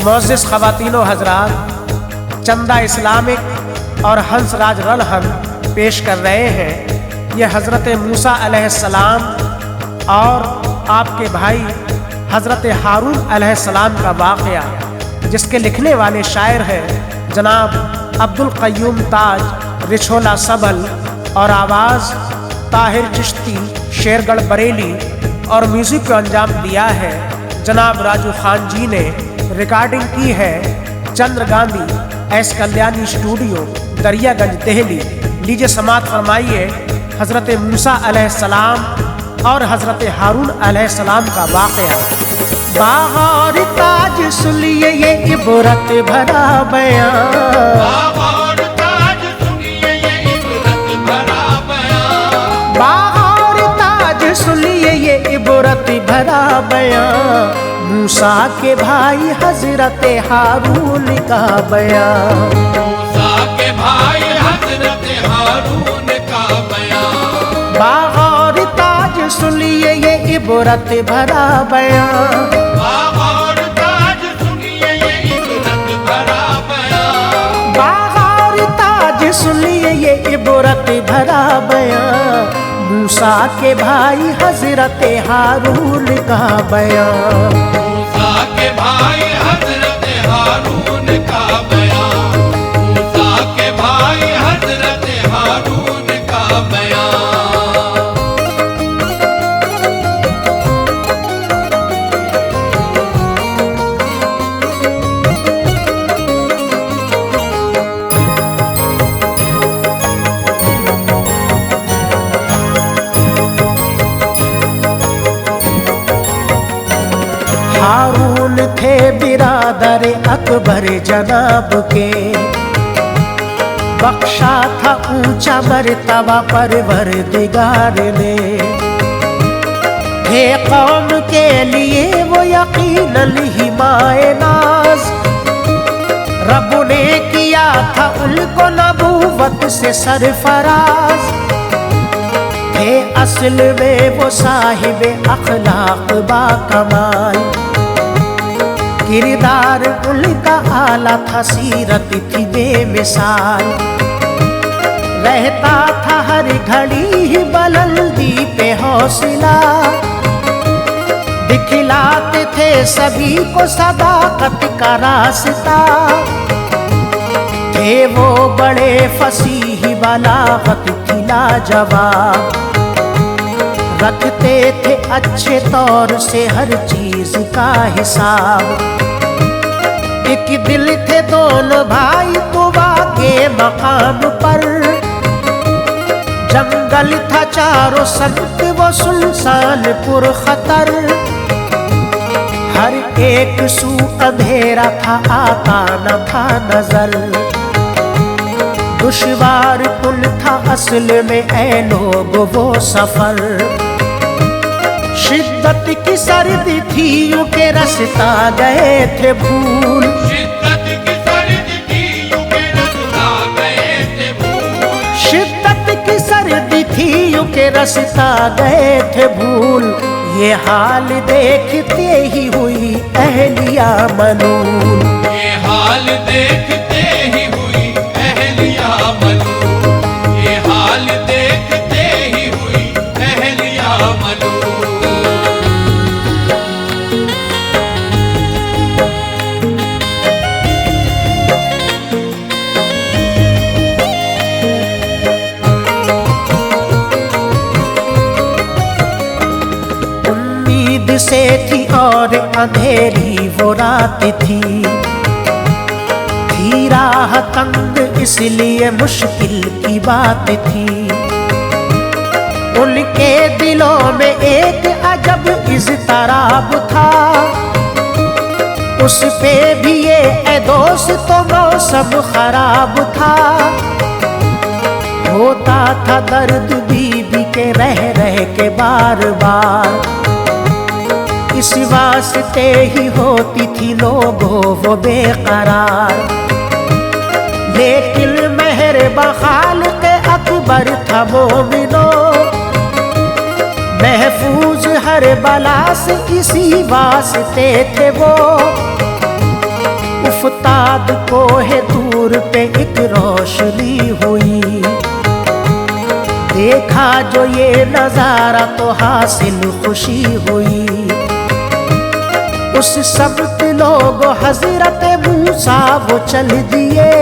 मोअज़्ज़िज़ ख़वातीनो हज़रात, चंदा इस्लामिक और हंसराज रलहन पेश कर रहे हैं। ये हज़रत मूसा अलैहिस्सलाम और आपके भाई हज़रत हारून अलैहिस्सलाम का वाक़या, जिसके लिखने वाले शायर हैं जनाब अब्दुल क़य्यूम ताज रिछोला सबल और आवाज़ ताहिर चिश्ती शेरगढ़ बरेली और म्यूज़िक को अंजाम दिया है जनाब राजू खान जी ने। रिकॉर्डिंग की है चंद्र गांधी एस कल्याणी स्टूडियो दरियागंज दिल्ली। लीजिए समाअत फरमाइए हज़रत मूसा अलैहिस्सलाम और हज़रत हारून अलैहिस्सलाम का वाक़या। बाहर ताज सुनिए ये इबरत भरा बयां, बाहर ताज सुनिए ये इबरत भरा बयां, बाहर ताज सुनिए ये इबरत भरा बयां, मूसा के भाई हज़रत हारून का बयां, मूसा के भाई हज़रत हारून का बयां। बाहर ताज सुनिए ये इबरत भरा बयां, बाहर ताज सुनिए ये इबरत भरा बयां, बाहर ताज सुनिए ये इबरत भरा बयां, मूसा के भाई हज़रत हारून का बयां, मूसा के भाई हज़रत हारून का बयां, मूसा के भाई हज़रत हारून का बयां। हारून थे बिरादर अकबर जनाब के, बख्शा था ऊंचा मर्तबा परवरदिगार ने, थे कौम के लिए वो यकीनन हिमाए नाज, रब ने किया था उनको नबूवत से सरफराज, थे असल में वो साहिब अखलाक बा कमाल, किरदार उनका आला था सीरत थी बेमिसाल, रहता था हर घड़ी ही बुलंदी पे हौसला, दिखलाते थे सभी को सदाकत का रास्ता, थे वो बड़े फसीह बलागत थी लाजवाब, रखते थे अच्छे तौर से हर चीज का हिसाब, एक दिल थे दोनों भाई तुवा के मकाम पर, जंगल था चारों सख्त वो सुनसान पुरखतर, हर एक सू अंधेरा था आता न था नजर, दुश्वार कुल था असल में ऐ लोग वो सफर, शिद्दत की सर्दी थी यूं के रास्ता गए थे भूल, शिद्दत की सर्दी थी यूं के रास्ता गए थे भूल, शिद्दत की सर्दी थी यूं के रास्ता गए थे भूल, ये हाल देखते ही हुई अहलिया मलूल, ये हाल देखते ही हुई अहलिया मलूल, ये हाल देखते ही हुई अहलिया मलूल। उम्मीद से थी और अंधेरी वो रात थी राह तंग इसलिए मुश्किल की बात थी, उनके दिलों में एक अजब इज़्तिराब था, उस पे भी ये ए दोस्त तो मौसम खराब था, होता था दर्द बीबी के रह के बार बार, इस वास्ते ही होती थी लोगों वो बेकरार, लेकिन मेहर खालिक़ अकबर था मोमिनो, महफूज हर बला से इसी वास्ते थे वो, उफ्ताद कोहे दूर पे एक रोशनी हुई। देखा जो ये नजारा तो हासिल खुशी हुई। उस सबत लोग हजरत मूसा वो चल दिए।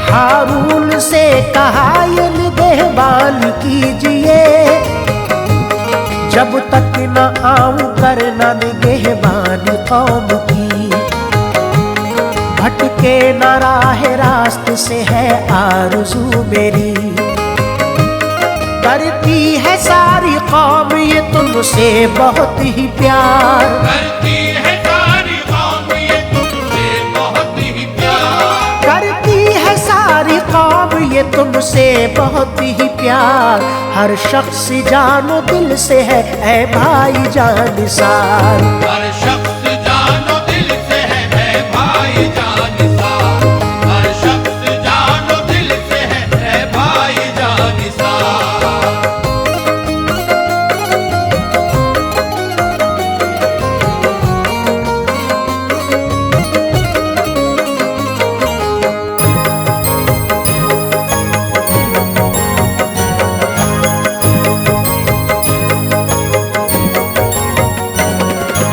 हारून से कहा ये निगहबान कीजिए, जब तक न आऊं करना निगहबानी कौम की। भटके न राह रास्त से है आरज़ू मेरी। करती है सारी कौम ये तुमसे बहुत ही प्यार। करती है सारी कौम ये तुमसे बहुत ही प्यार। करती है सारी कौम ये तुमसे बहुत ही प्यार। हर शख्स जानो दिल से है ऐ भाई जानिसार। हर शख्स जानो दिल से है भाई जानिसार। हर शख्स जानो दिल से है भाई जानिसार।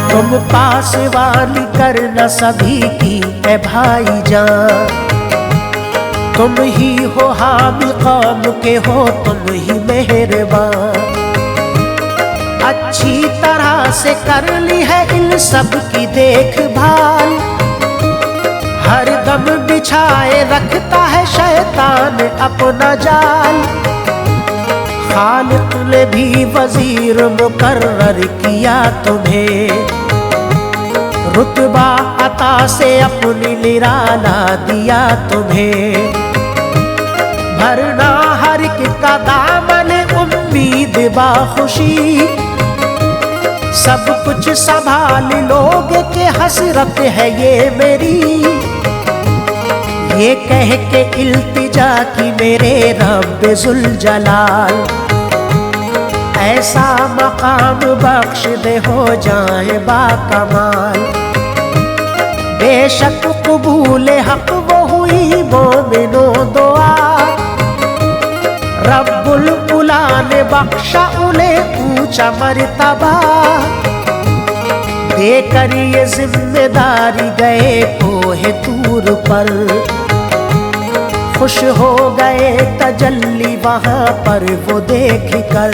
तुम पासवानी करना सभी की है भाई जान। तुम ही हो हामी कौम के हो तुम ही मेहरबान। अच्छी तरह से कर ली है इन सब की देखभाल। हर दम बिछाए रखता है शैतान अपना जाल। खालिक ने भी वजीर मुकर्रर किया तुम्हें। रुतबा अता से अपनी निराला दिया तुम्हें। भरना हर एक का दामन उम्मीद बाखुशी। सब कुछ संभाल लोगे के हसरत है ये मेरी। ये कह के इल्तिजा की मेरे रब जुल जलाल। ऐसा मकाम बख्श दे हो जाए बाकमाल। बेशक कबूल हक वो हुई मोमिनो दुआ। रब्बुल उला ने बख्शा उन्हें ऊंचा मर्तबा। देकर ये जिम्मेदारी गए कोहे तूर पर। खुश हो गए तजल्ली वहां पर वो देख कर।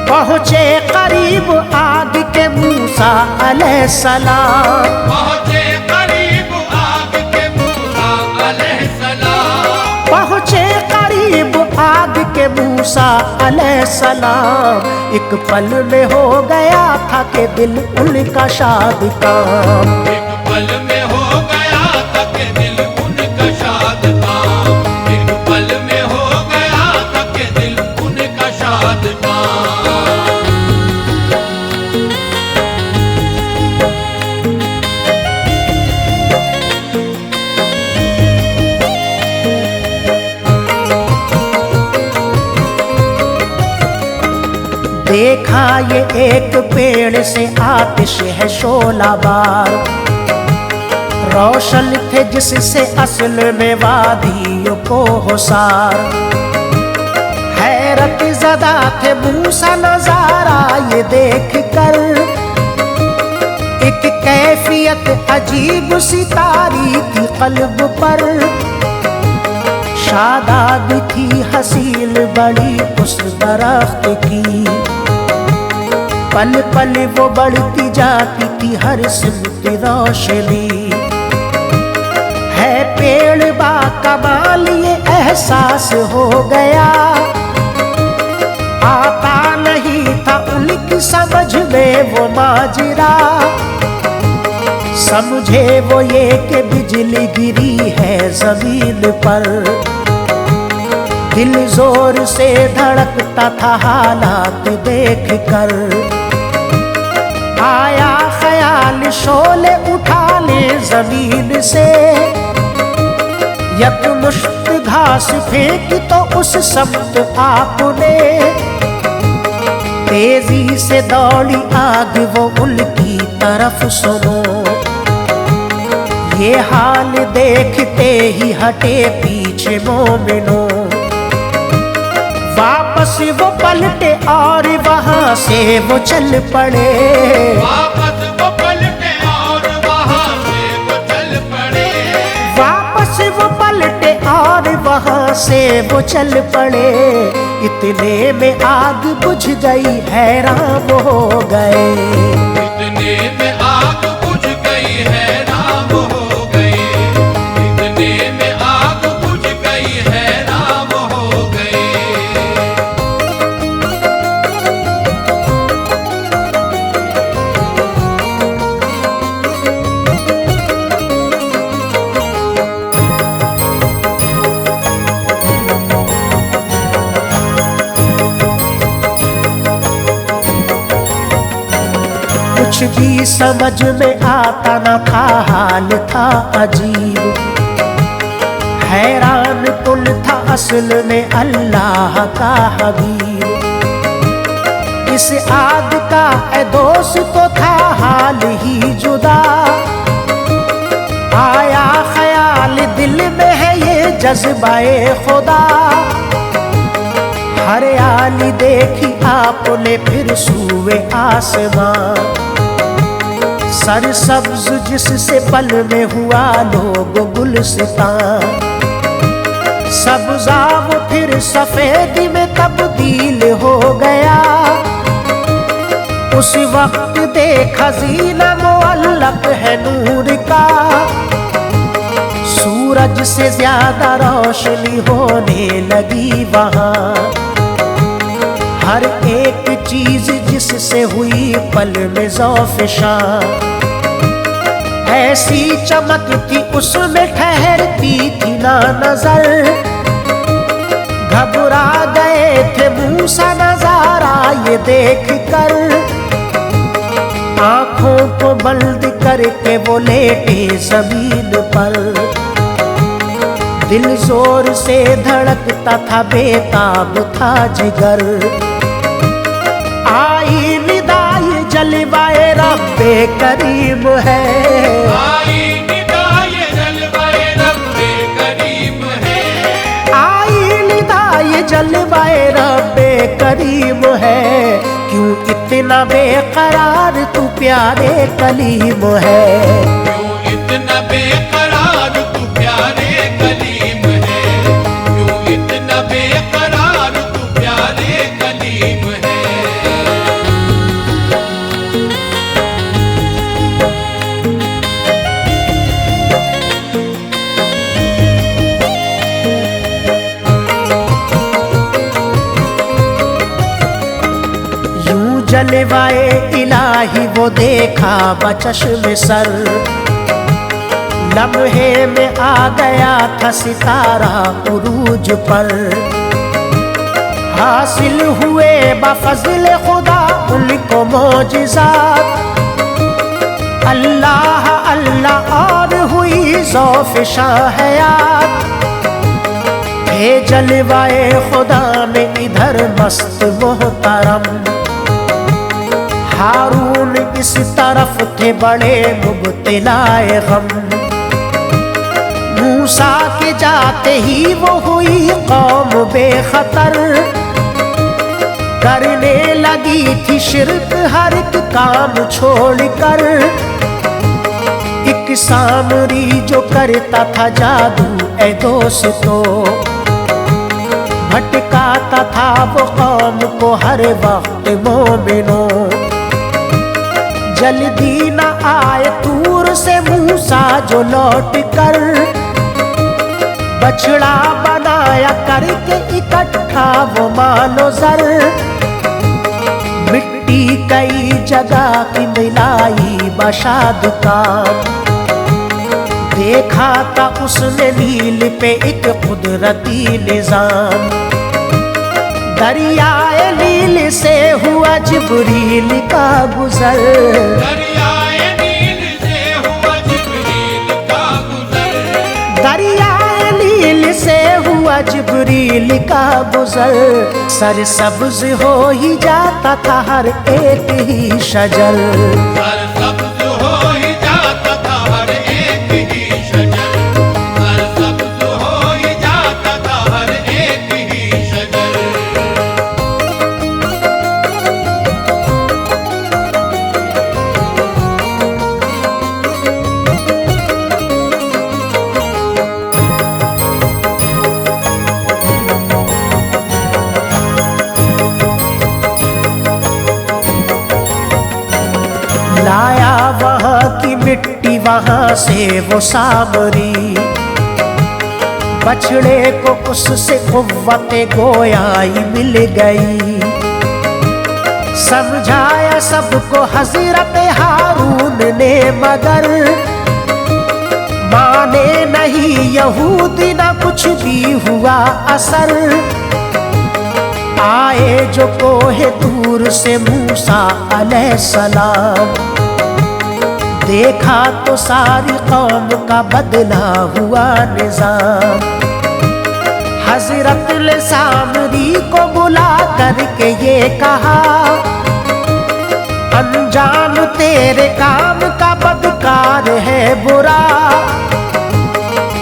पहुँचे करीब आग के मूसा अलैहिस्सलाम। पहुँचे करीब आग के मूसा अलैहिस्सलाम। पहुँचे करीब आग के मूसा अलैहिस्सलाम। एक पल में हो गया था कि दिल उनका शाद काम। एक पल में हो गया था कि दिल उनका शाद काम। एक पल में हो गया था कि दिल उनका शाद काम। देखा ये एक पेड़ से आतिश है शोलाबार। रोशन थे जिससे असल में वादियों को होसार। हैरत ज़दा थे मूसा नजारा ये देख कर। एक कैफियत अजीब सी तारी थी कल्ब पर। शादाब थी हसील बड़ी उस दरख्त की। पल पल वो बढ़ती जाती थी हर सिमत रोशनी। है पेड़ बाकमाल ये एहसास हो गया। आता नहीं था उनकी समझ में वो माजरा। समझे वो ये कि बिजली गिरी है जमीन पर। दिल जोर से धड़कता था हालात देख कर। आया ख्याल शोले उठा ले जमीन से। यक मुश्त घास फेंकी तो उस समत आपने। तेजी से दौड़ी आग वो उनकी तरफ सुनो। ये हाल देखते ही हटे पीछे मोमिनों, वापस वो पलटे और वहां से वो चल पड़े। वापस वो पलटे और वहां से वो चल पड़े। वापस वो पलटे और वहां से वो चल पड़े। इतने में आग बुझ गई, हैरान हो गए। इतने में आग बुझ गई, हैरान हो गए। इतने में आग बुझ गई, हैरान हो गए। कुछ भी समझ में आता न था, हाल था अजीब। हैरान कुल था असल में अल्लाह का हबीब। इस आग का ए दोस्त तो था हाल ही जुदा। आया ख्याल दिल में है ये जज्बाए खुदा। हरियाली देखी आपने फिर सूए आसमां, सरसब्ज जिससे पल में हुआ लोग गुलसितां। सब्जा वो फिर सफेदी में तब्दील हो गया। उस वक्त देखा जीना मुअल्लक है नूर का। सूरज से ज्यादा रोशनी होने लगी वहां। हर एक चीज जिससे हुई पल में ज़ौफ़िशा। ऐसी चमक थी उसमें ठहरती थी ना नजर। घबरा गए थे मूसा नजारा ये देख कर। आंखों को बंद करके वो लेटे जमीन पर। दिल जोर से धड़कता था, बेताब था जिगर। आई निदाई जलवाए रब्बे करीम है। आई निदाए जलवाए रब्बे करीम है। आई निदाई जलवाए रब्बे करीम है। क्यों इतना बेकरार तू प्यारे कलीम है। क्यों इतना बेकरार तू प्यारे कलीम है। क्यों इतना बेकरार तू प्यारे कलीम है। जलवाए इलाही वो देखा बचश्म सर। लम्हे में आ गया था सितारा उरूज पर। हासिल हुए बफज़्ल खुदा उनको मोजिज़ात। अल्लाह अल्लाह और हुई ज़ौफ़िशा हयात। हे जलवाए खुदा में इधर मस्त मोहतरम। हारून इस तरफ थे बड़े मुब्तिलाए गम। मूसा के जाते ही वो हुई कौम बेखतर। करने लगी थी शिरक हर एक काम छोड़कर। एक सामरी जो करता था जादू ए दोस्तों। भटकाता था वो कौम को हर वक्त मोमिनों। जल्दी न आए तूर से मूसा जो लौट कर। बछड़ा बनाया करके इकट्ठा वो मालो जर। मिट्टी कई जगह की मिलाई बशाद काम। देखा था उसने नील पे एक कुदरती निजाम। दरियाए नील से हुआ जिब्रील का गुजर। दरियाए नील से हुआ जिब्रील का गुजर। दरियाए नील से हुआ जिब्रील का गुजर। सरसब्ज हो ही जाता था हर एक ही शजर। सरसब्ज हो ही जाता था हर एक ही कहाँ से वो सामरी, बछड़े को उससे कुव्वते गोयाई मिल गई। समझाया सबको हजरत हारून ने मगर माने नहीं यहूदी, ना कुछ भी हुआ असर। आए जो कोहे दूर से मूसा अलैहिस्सलाम, देखा तो सारी कौम का बदला हुआ निजाम। हजरत ने सामरी को बुला करके ये कहा, अंजाम तेरे काम का बदकार है बुरा।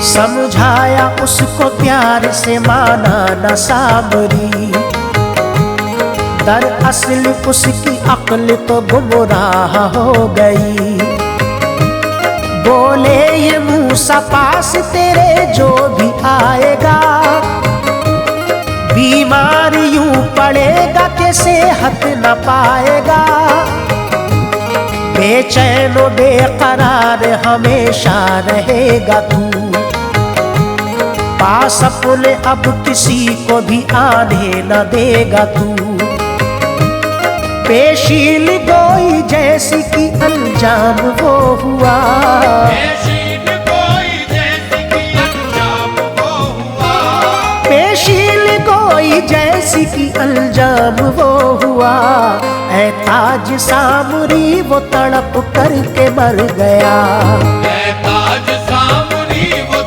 समझाया उसको प्यार से, माना न सामरी। दरअसल उसकी अक्ल तो गुमराह हो गई। बोले ये मूसा पास तेरे जो भी आएगा, बीमार यूं पड़ेगा कि सेहत न पाएगा। बेचैन व बेकरार हमेशा रहेगा तू, पास अपने अब किसी को भी आने न देगा तू। पेशील गोई जैसी की अंजाम वो हुआ, पेशील गोई जैसी की अंजाम वो हुआ। पेशील गोई जैसी की अंजाम वो हुआ। ऐ ताज सामरी वो तड़प करके मर गया, ऐ ताज सामरी वो